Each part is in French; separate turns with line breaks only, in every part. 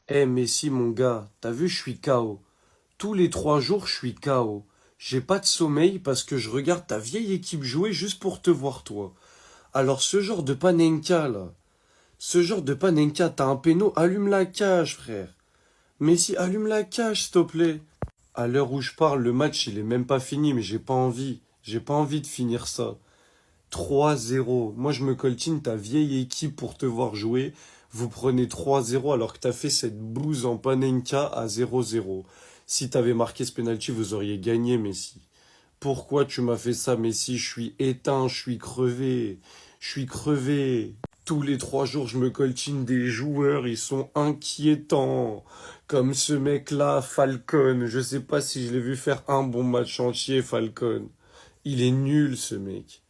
Eh Messi mon gars, t'as vu je suis KO. Tous les 3 jours je suis KO. J'ai pas de sommeil parce que je regarde ta vieille équipe jouer juste pour te voir toi. Alors ce genre de panenka là, t'as un péno, allume la cage frère. Messi, allume la cage s'il te plaît. À l'heure où je parle, le match il est même pas fini mais j'ai pas envie. J'ai pas envie de finir ça. 3-0. Moi, je me coltine ta vieille équipe pour te voir jouer. Vous prenez 3-0 alors que t'as fait cette bouse en panenka à 0-0. Si t'avais marqué ce penalty, vous auriez gagné, Messi. Pourquoi tu m'as fait ça, Messi? Je suis éteint, je suis crevé. Je suis crevé. Tous les 3 jours, je me coltine des joueurs, ils sont inquiétants. Comme ce mec-là, Falcon. Je sais pas si je l'ai vu faire un bon match entier, Falcon. Il est nul, ce mec.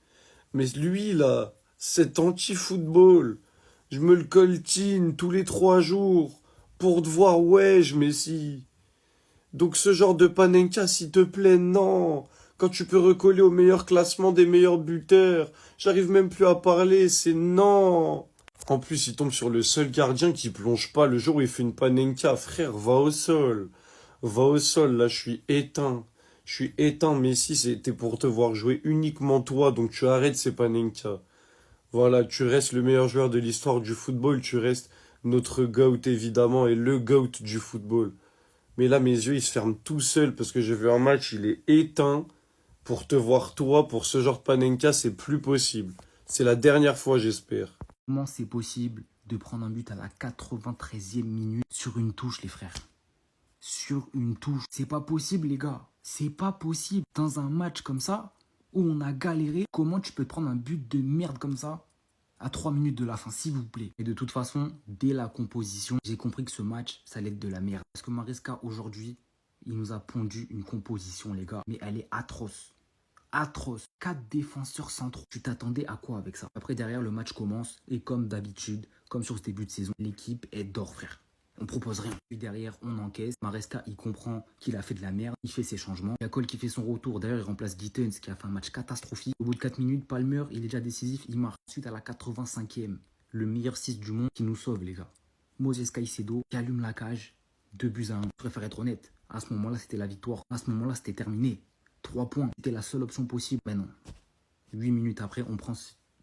Mais lui, là, cet anti-football, je me le coltine tous les 3 jours pour te voir, wesh, Messi. Donc ce genre de panenka, s'il te plaît, non. Quand tu peux recoller au meilleur classement des meilleurs buteurs, j'arrive même plus à parler, c'est non. En plus, il tombe sur le seul gardien qui plonge pas le jour où il fait une panenka. Frère, va au sol. Va au sol, là, je suis éteint. Je suis éteint, Messi, c'était pour te voir jouer uniquement toi, donc tu arrêtes ces panenka. Voilà, tu restes le meilleur joueur de l'histoire du football, tu restes notre GOAT évidemment et le GOAT du football. Mais là, mes yeux, ils se ferment tout seuls parce que j'ai vu un match, il est éteint. Pour te voir toi, pour ce genre de panenka, c'est plus possible. C'est la dernière fois, j'espère.
Comment c'est possible de prendre un but à la 93e minute sur une touche, les frères? Sur une touche. C'est pas possible, les gars. C'est pas possible. Dans un match comme ça, où on a galéré, comment tu peux prendre un but de merde comme ça à 3 minutes de la fin, s'il vous plaît? Et de toute façon, dès la composition, j'ai compris que ce match, ça allait être de la merde. Parce que Maresca, aujourd'hui, il nous a pondu une composition, les gars. Mais elle est atroce. Atroce. 4 défenseurs centraux. Tu t'attendais à quoi avec ça? Après, derrière, le match commence. Et comme d'habitude, comme sur ce début de saison, l'équipe est d'or, frère. On propose rien. Puis derrière, on encaisse. Maresca, il comprend qu'il a fait de la merde. Il fait ses changements. Il y a Cole qui fait son retour. D'ailleurs, il remplace Gittens qui a fait un match catastrophique. Au bout de 4 minutes, Palmer, il est déjà décisif. Il marque. Ensuite, à la 85e, le meilleur 6 du monde qui nous sauve, les gars. Moses Caicedo qui allume la cage. 2 buts à 1. Je préfère être honnête. À ce moment-là, c'était la victoire. À ce moment-là, c'était terminé. 3 points, c'était la seule option possible. Mais non. 8 minutes après, on prend...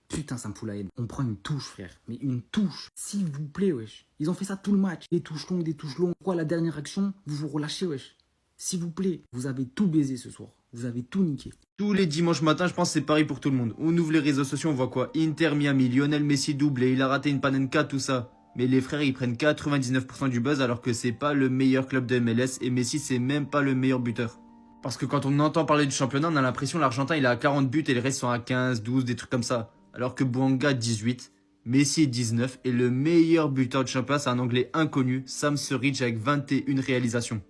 Putain, ça me fout la haine. On prend une touche, frère. Mais une touche. S'il vous plaît, wesh. Ils ont fait ça tout le match. Des touches longues, des touches longues. Quoi, la dernière action, vous vous relâchez, wesh. S'il vous plaît, vous avez tout baisé ce soir. Vous avez tout niqué.
Tous les dimanches matins, je pense que c'est pareil pour tout le monde. On ouvre les réseaux sociaux, on voit quoi? Inter Miami, Lionel Messi doublé, il a raté une panenka, tout ça. Mais les frères, ils prennent 99% du buzz alors que c'est pas le meilleur club de MLS et Messi, c'est même pas le meilleur buteur. Parce que quand on entend parler du championnat, on a l'impression que l'Argentin, il a 40 buts et les restes sont à 15, 12, des trucs comme ça. Alors que Bouanga, 18, Messi, 19 et le meilleur buteur du championnat, c'est un Anglais inconnu, Sam Surridge avec 21 réalisations.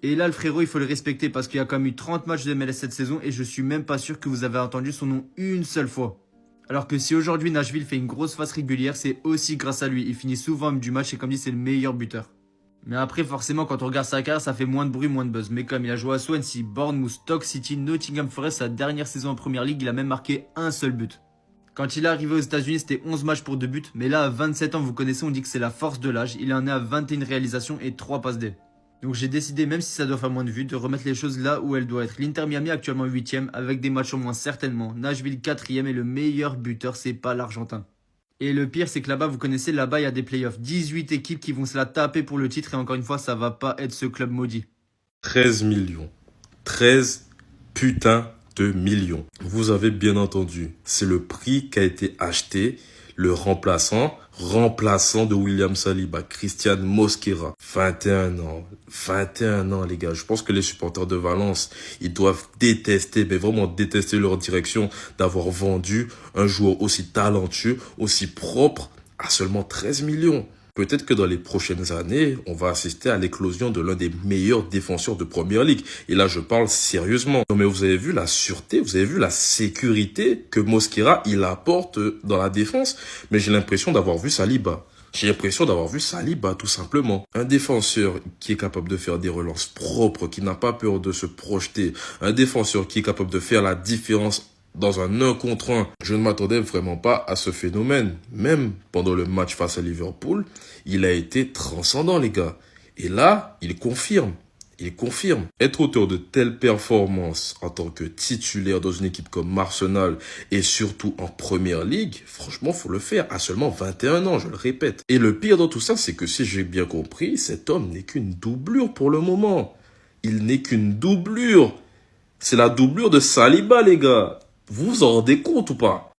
Et là, le frérot, il faut le respecter parce qu'il y a quand même eu 30 matchs de MLS cette saison et je suis même pas sûr que vous avez entendu son nom une seule fois. Alors que si aujourd'hui Nashville fait une grosse phase régulière, c'est aussi grâce à lui. Il finit souvent homme du match et comme dit, c'est le meilleur buteur. Mais après, forcément, quand on regarde sa carrière, ça fait moins de bruit, moins de buzz. Mais comme il a joué à Swansea, Bournemouth, Stoke City, Nottingham Forest, sa dernière saison en Première Ligue, il a même marqué un seul but. Quand il est arrivé aux États-Unis, c'était 11 matchs pour 2 buts. Mais là, à 27 ans, vous connaissez, on dit que c'est la force de l'âge. Il en est à 21 réalisations et 3 passes D. Donc j'ai décidé, même si ça doit faire moins de vues, de remettre les choses là où elles doivent être. L'Inter Miami actuellement 8ème, avec des matchs au moins certainement. Nashville 4ème et le meilleur buteur, c'est pas l'Argentin. Et le pire, c'est que là-bas, vous connaissez, là-bas, il y a des playoffs. 18 équipes qui vont se la taper pour le titre et encore une fois, ça va pas être ce club maudit.
13 millions. 13 putains de millions. Vous avez bien entendu, c'est le prix qu'a été acheté le remplaçant de William Saliba, Christian Mosquera. 21 ans. 21 ans, les gars. Je pense que les supporters de Valence, ils doivent détester, mais vraiment détester leur direction d'avoir vendu un joueur aussi talentueux, aussi propre à seulement 13 millions. Peut-être que dans les prochaines années, on va assister à l'éclosion de l'un des meilleurs défenseurs de Première Ligue. Et là, je parle sérieusement. Non, mais vous avez vu la sûreté, vous avez vu la sécurité que Mosquera, il apporte dans la défense. Mais j'ai l'impression d'avoir vu Saliba. J'ai l'impression d'avoir vu Saliba, tout simplement. Un défenseur qui est capable de faire des relances propres, qui n'a pas peur de se projeter. Un défenseur qui est capable de faire la différence dans un 1 contre 1. Je ne m'attendais vraiment pas à ce phénomène. Même pendant le match face à Liverpool, il a été transcendant, les gars. Et là, il confirme. Il confirme. Être auteur de telles performances en tant que titulaire dans une équipe comme Arsenal et surtout en première ligue, franchement, faut le faire à seulement 21 ans, je le répète. Et le pire dans tout ça, c'est que si j'ai bien compris, cet homme n'est qu'une doublure pour le moment. Il n'est qu'une doublure. C'est la doublure de Saliba, les gars. Vous vous en rendez compte ou pas?